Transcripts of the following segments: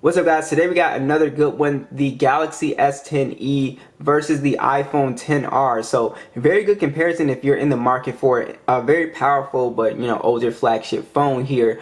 What's up, guys? Today we got another good one, the Galaxy S10e versus the iPhone XR. So very good comparison if you're in the market for a very powerful but older flagship phone here.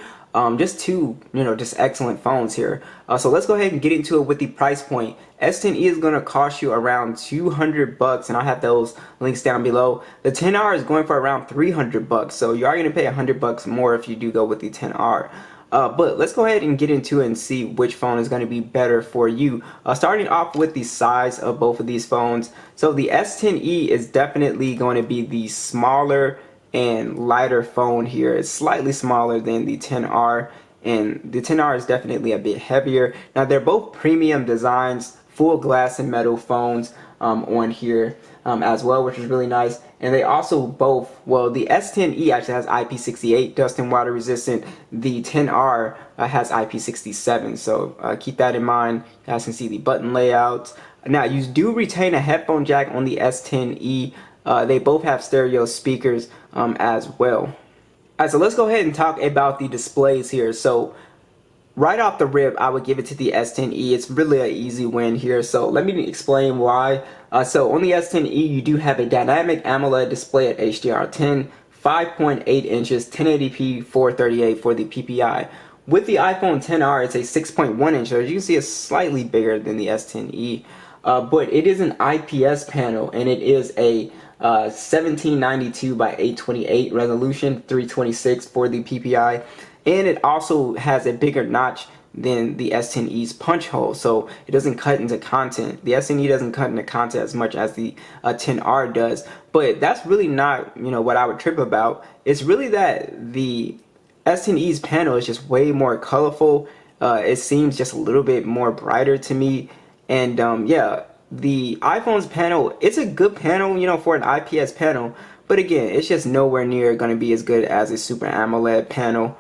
Just two just excellent phones here. So let's go ahead and get into it with the price point. S10e is going to cost you around 200 bucks, and I'll have those links down below. The XR is going for around 300 bucks, so you are going to pay 100 bucks more if you do go with the XR. But let's go ahead and get into it and see which phone is going to be better for you. Starting off with the size of both of these phones. So the S10e is definitely going to be the smaller and lighter phone here. It's slightly smaller than the XR, and the XR is definitely a bit heavier. Now they're both premium designs, full glass and metal phones on here as well, which is really nice. And they also both, well, the S10e actually has IP68, dust and water resistant. The XR has IP67, so keep that in mind. You guys can see the button layouts. Now you do retain a headphone jack on the S10e. They both have stereo speakers as well. Alright, so let's go ahead and talk about the displays here. So right off the rip, I would give it to the S10e. It's really an easy win here. So let me explain why. So on the S10e, you do have a dynamic AMOLED display at HDR10, 5.8 inches, 1080p 438 for the PPI. With the iPhone XR, it's a 6.1 inch. So as you can see, it's slightly bigger than the S10e. But it is an IPS panel, and it is a 1792 by 828 resolution, 326 for the PPI. And it also has a bigger notch than the S10e's punch hole, so it doesn't cut into content. The S10e doesn't cut into content as much as the XR does, but that's really not what I would trip about. It's really that the S10e's panel is just way more colorful. It seems just a little bit more brighter to me, and yeah, the iPhone's panel, it's a good panel for an IPS panel, but again, it's just nowhere near going to be as good as a Super AMOLED panel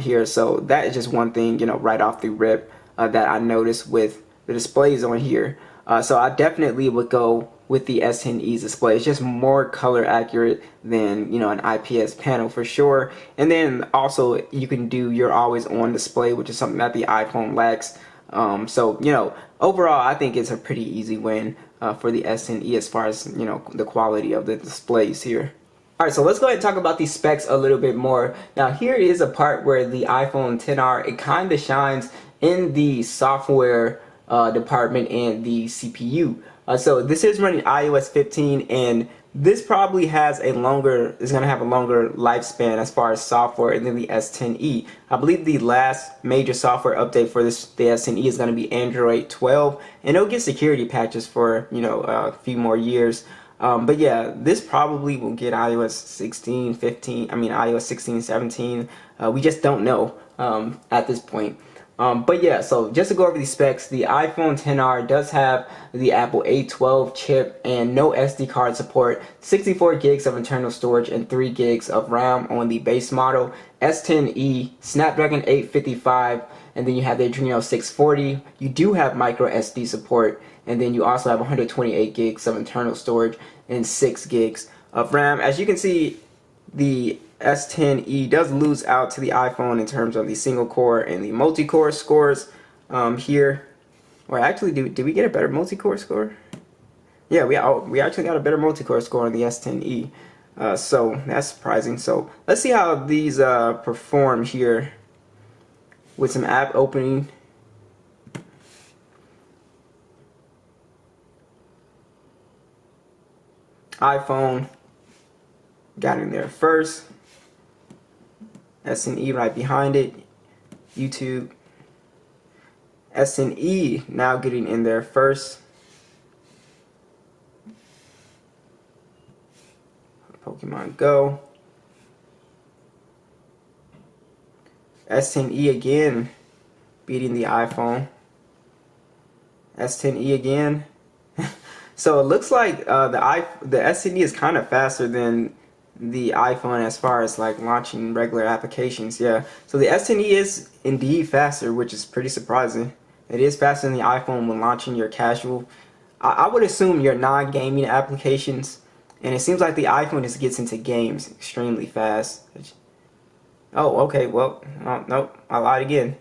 here. So that is just one thing right off the rip that I noticed with the displays on here. So I definitely would go with the S10e's display. It's just more color accurate than an IPS panel for sure. And then also you can do your always on display, which is something that the iPhone lacks. So overall, I think it's a pretty easy win for the S10e as far as the quality of the displays here. Alright, so let's go ahead and talk about these specs a little bit more. Now here is a part where the iPhone XR, it kind of shines in the software department and the CPU. So this is running iOS 15, and this probably has is going to have a longer lifespan as far as software than the S10e. I believe the last major software update for the S10e is going to be Android 12, and it'll get security patches for a few more years. But yeah, this probably will get iOS 16, 15, iOS 16, 17. We just don't know at this point. But yeah, so just to go over the specs, the iPhone XR does have the Apple A12 chip and no SD card support, 64 gigs of internal storage and 3 gigs of RAM on the base model, S10e, Snapdragon 855, and then you have the Adreno 640. You do have micro SD support, and then you also have 128 gigs of internal storage and 6 gigs of RAM. As you can see, the S10e does lose out to the iPhone in terms of the single core and the multi-core scores here. Or actually, did we get a better multi-core score? Yeah, we actually got a better multi-core score on the S10e. So that's surprising. So let's see how these perform here with some app opening. iPhone got in there first. S10e right behind it. YouTube. S10e now getting in there first. Pokemon Go. S10e again beating the iPhone. S10e again. So it looks like the S10e is kind of faster than the iPhone as far as like launching regular applications. Yeah, so the S10e is indeed faster, which is pretty surprising. It is faster than the iPhone when launching your casual. I would assume your non-gaming applications, and it seems like the iPhone just gets into games extremely fast. Oh, okay, well, nope, I lied again.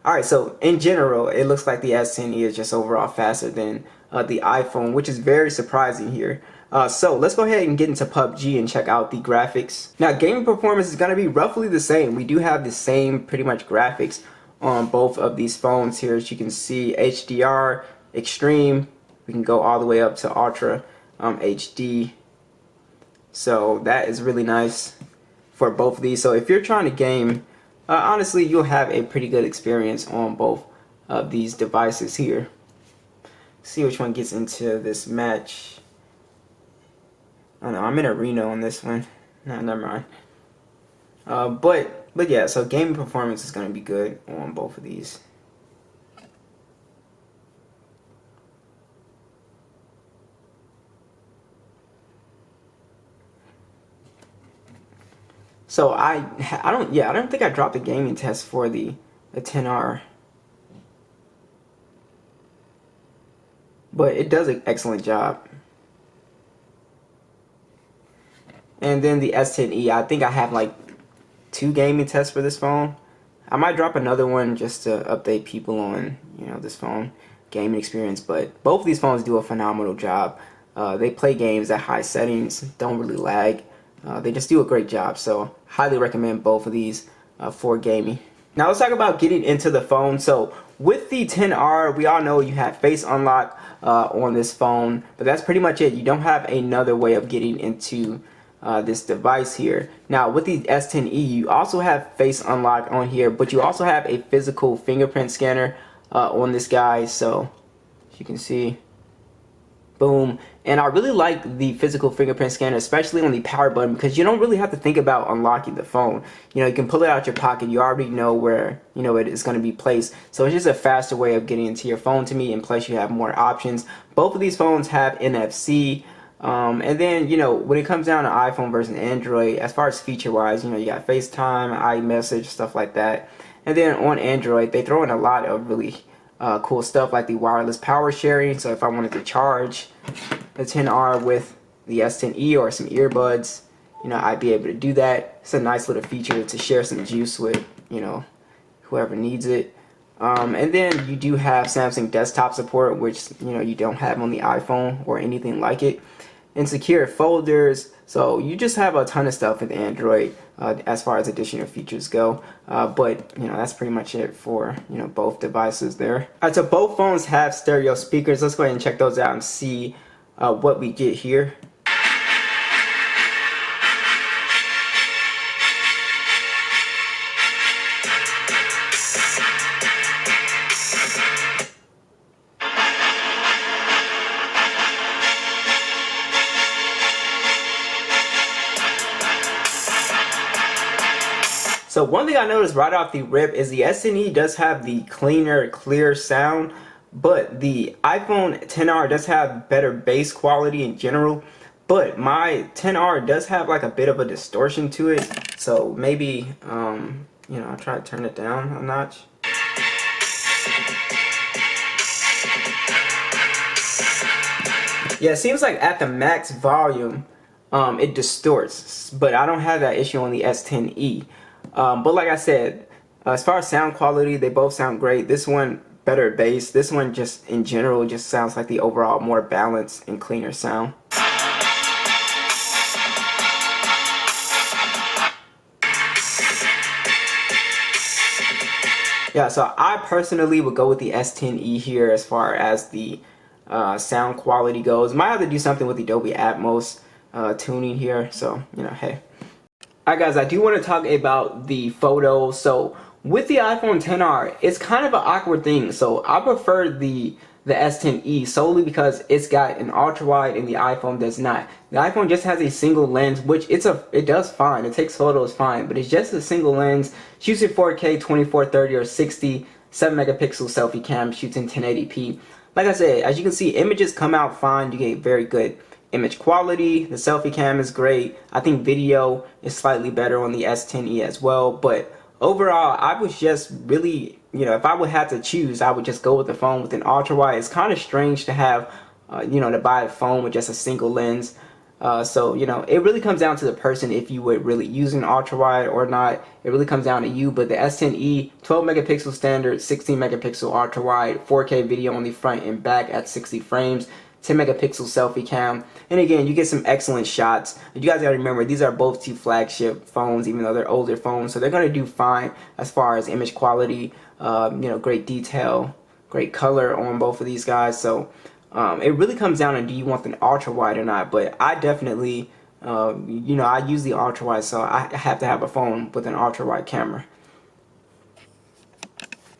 Alright, so in general, it looks like the S10e is just overall faster than the iPhone, which is very surprising here. So let's go ahead and get into PUBG and check out the graphics. Now, gaming performance is going to be roughly the same. We do have the same pretty much graphics on both of these phones here. As you can see, HDR, Extreme, we can go all the way up to Ultra HD. So that is really nice for both of these. So if you're trying to game, honestly, you'll have a pretty good experience on both of these devices here. See which one gets into this match. Oh no, I'm in arena on this one. No, never mind. But yeah, so gaming performance is going to be good on both of these. So I don't think I dropped a gaming test for the 10R. But it does an excellent job. And then the S10e, I think I have like 2 gaming tests for this phone. I might drop another one just to update people on, you know, this phone gaming experience. But both of these phones do a phenomenal job. They play games at high settings, don't really lag. They just do a great job. So highly recommend both of these for gaming. Now let's talk about getting into the phone. So with the 10R, we all know you have face unlock on this phone, but that's pretty much it. You don't have another way of getting into this device here. Now with the S10e, you also have face unlock on here, but you also have a physical fingerprint scanner on this guy. So as you can see, boom. And I really like the physical fingerprint scanner, especially on the power button, because you don't really have to think about unlocking the phone. You know, you can pull it out your pocket. You already know where, you know, it is going to be placed. So it's just a faster way of getting into your phone to me, and plus you have more options. Both of these phones have NFC. And then, you know, when it comes down to iPhone versus Android, as far as feature-wise, you know, you got FaceTime, iMessage, stuff like that. And then on Android, they throw in a lot of really cool stuff like the wireless power sharing. So if I wanted to charge the 10R with the S10e or some earbuds, you know, I'd be able to do that. It's a nice little feature to share some juice with, you know, whoever needs it. And then you do have Samsung desktop support, which, you know, you don't have on the iPhone or anything like it. And secure folders. So you just have a ton of stuff with Android as far as additional features go. But, you know, that's pretty much it for, you know, both devices there. Alright, so both phones have stereo speakers. Let's go ahead and check those out and see what we get here. So one thing I noticed right off the rip is the S10e does have the cleaner, clear sound, but the iPhone 10R does have better bass quality in general. But my 10R does have like a bit of a distortion to it, so maybe you know, I'll try to turn it down a notch. Yeah, it seems like at the max volume, it distorts, but I don't have that issue on the S10e. But like I said, as far as sound quality, they both sound great. This one better bass. This one just in general just sounds like the overall more balanced and cleaner sound. Yeah, so I personally would go with the S10e here as far as the sound quality goes. Might have to do something with the Dolby Atmos tuning here, so, you know, hey. Alright guys, I do want to talk about the photos. So with the iPhone 10R, it's kind of an awkward thing. So I prefer the S10e solely because it's got an ultra wide and the iPhone does not. The iPhone just has a single lens, which it does fine. It takes photos fine, but it's just a single lens. Shoots at 4K, 2430 or 60, 7 megapixel selfie cam, shoots in 1080p. Like I said, as you can see, images come out fine. You get very good image quality. The selfie cam is great. I think video is slightly better on the S10e as well, but overall I was just really, you know, if I would have to choose, I would just go with the phone with an ultra wide. It's kind of strange to have you know, to buy a phone with just a single lens So, you know, it really comes down to the person if you would really use an ultra wide or not. It really comes down to you. But the S10e, 12 megapixel standard, 16 megapixel ultra wide, 4K video on the front and back at 60 frames, 10 megapixel selfie cam. And again, you get some excellent shots. You guys gotta remember, these are both two flagship phones, even though they're older phones. So they're gonna do fine as far as image quality, you know, great detail, great color on both of these guys. So it really comes down to do you want an ultra wide or not. But I definitely, you know, I use the ultra wide, so I have to have a phone with an ultra wide camera.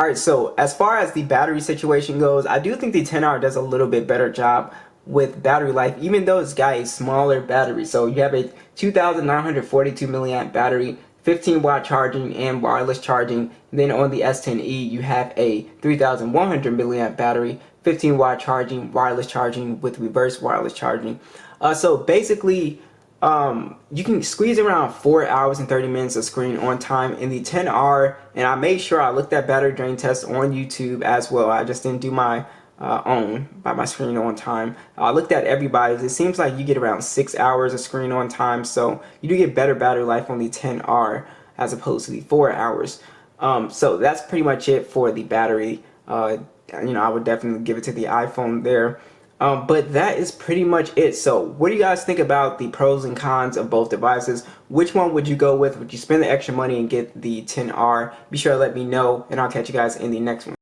Alright, so as far as the battery situation goes, I do think the 10R does a little bit better job with battery life, even though it's got a smaller battery. So you have a 2,942 milliamp battery, 15-watt charging and wireless charging. Then on the S10e, you have a 3,100 milliamp battery, 15-watt charging, wireless charging with reverse wireless charging. So basically, you can squeeze around 4 hours and 30 minutes of screen on time in the 10R, and I made sure I looked at battery drain tests on YouTube as well. I just didn't do my own by my screen on time. I looked at everybody's. It seems like you get around 6 hours of screen on time, so you do get better battery life on the 10R as opposed to the 4 hours. So that's pretty much it for the battery. You know, I would definitely give it to the iPhone there. But that is pretty much it. So what do you guys think about the pros and cons of both devices? Which one would you go with? Would you spend the extra money and get the 10R? Be sure to let me know, and I'll catch you guys in the next one.